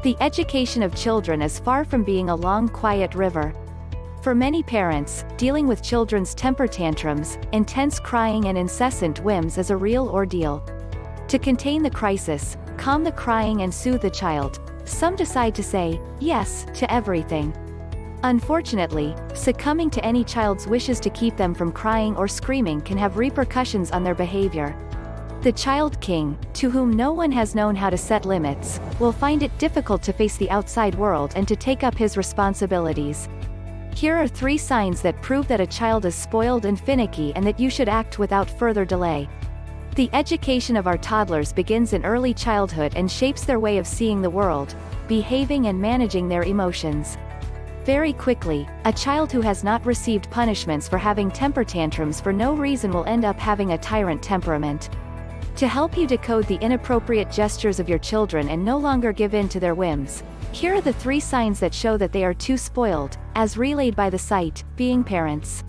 The education of children is far from being a long quiet river. For many parents, dealing with children's temper tantrums, intense crying and incessant whims is a real ordeal. To contain the crisis, calm the crying and soothe the child, some decide to say yes to everything. Unfortunately, succumbing to any child's wishes to keep them from crying or screaming can have repercussions on their behavior. The child king, to whom no one has known how to set limits, will find it difficult to face the outside world and to take up his responsibilities. Here are 3 signs that prove that a child is spoiled and finicky and that you should act without further delay. The education of our toddlers begins in early childhood and shapes their way of seeing the world, behaving and managing their emotions. Very quickly, a child who has not received punishments for having temper tantrums for no reason will end up having a tyrant temperament. To help you decode the inappropriate gestures of your children and no longer give in to their whims, here are the 3 signs that show that they are too spoiled, as relayed by the site, Being Parents.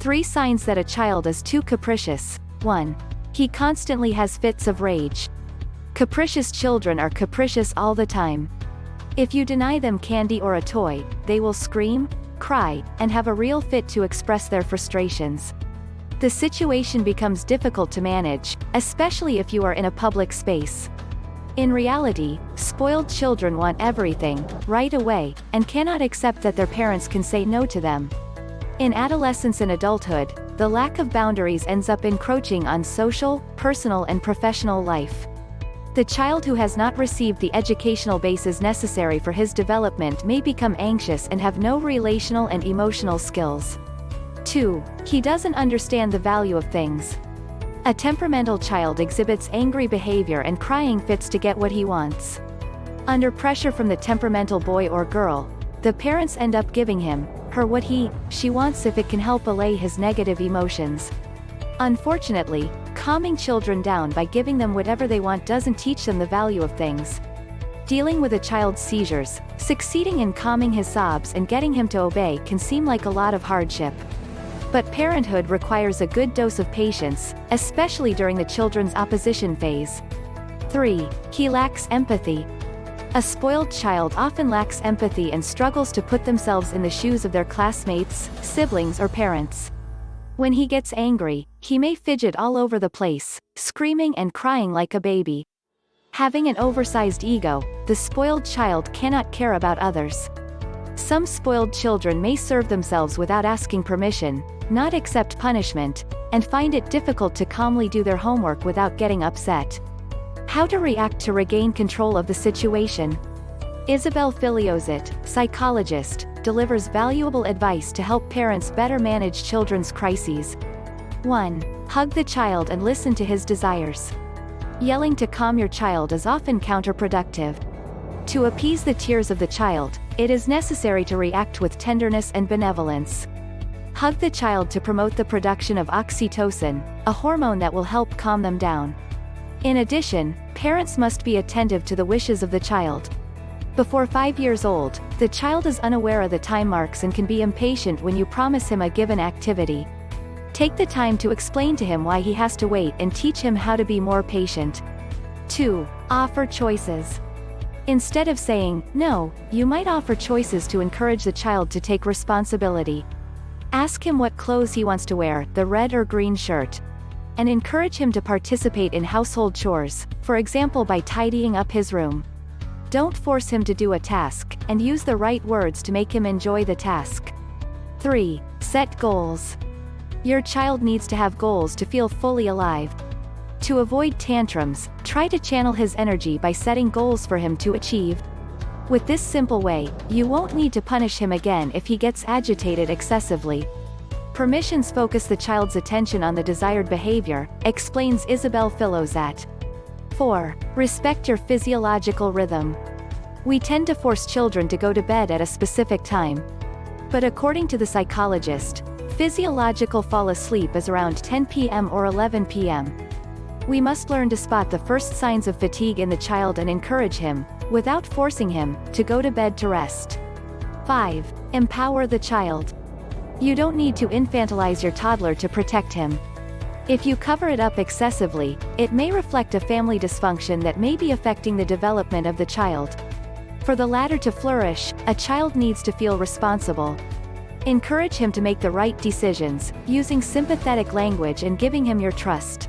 3 signs that a child is too capricious. 1. He constantly has fits of rage. Capricious children are capricious all the time. If you deny them candy or a toy, they will scream, cry, and have a real fit to express their frustrations. The situation becomes difficult to manage, especially if you are in a public space. In reality, spoiled children want everything, right away, and cannot accept that their parents can say no to them. In adolescence and adulthood, the lack of boundaries ends up encroaching on social, personal and professional life. The child who has not received the educational basis necessary for his development may become anxious and have no relational and emotional skills. 2. He doesn't understand the value of things. A temperamental child exhibits angry behavior and crying fits to get what he wants. Under pressure from the temperamental boy or girl, the parents end up giving him, her what she wants if it can help allay his negative emotions. Unfortunately, calming children down by giving them whatever they want doesn't teach them the value of things. Dealing with a child's seizures, succeeding in calming his sobs and getting him to obey can seem like a lot of hardship. But parenthood requires a good dose of patience, especially during the children's opposition phase. 3. He lacks empathy. A spoiled child often lacks empathy and struggles to put themselves in the shoes of their classmates, siblings or parents. When he gets angry, he may fidget all over the place, screaming and crying like a baby. Having an oversized ego, the spoiled child cannot care about others. Some spoiled children may serve themselves without asking permission, not accept punishment, and find it difficult to calmly do their homework without getting upset. How to react to regain control of the situation? Isabel Filiozit, psychologist, delivers valuable advice to help parents better manage children's crises. 1. Hug the child and listen to his desires. Yelling to calm your child is often counterproductive. To appease the tears of the child, it is necessary to react with tenderness and benevolence. Hug the child to promote the production of oxytocin, a hormone that will help calm them down. In addition, parents must be attentive to the wishes of the child. Before 5 years old, the child is unaware of the time marks and can be impatient when you promise him a given activity. Take the time to explain to him why he has to wait and teach him how to be more patient. 2. Offer choices. Instead of saying, no, you might offer choices to encourage the child to take responsibility. Ask him what clothes he wants to wear, the red or green shirt. And encourage him to participate in household chores, for example by tidying up his room. Don't force him to do a task, and use the right words to make him enjoy the task. 3. Set goals. Your child needs to have goals to feel fully alive. To avoid tantrums, try to channel his energy by setting goals for him to achieve. With this simple way, you won't need to punish him again if he gets agitated excessively. Permissions focus the child's attention on the desired behavior, explains Isabel Filozat. 4. Respect your physiological rhythm. We tend to force children to go to bed at a specific time. But according to the psychologist, physiological fall asleep is around 10 p.m. or 11 p.m. We must learn to spot the first signs of fatigue in the child and encourage him, without forcing him, to go to bed to rest. 5. Empower the child. You don't need to infantilize your toddler to protect him. If you cover it up excessively, it may reflect a family dysfunction that may be affecting the development of the child. For the latter to flourish, a child needs to feel responsible. Encourage him to make the right decisions, using sympathetic language and giving him your trust.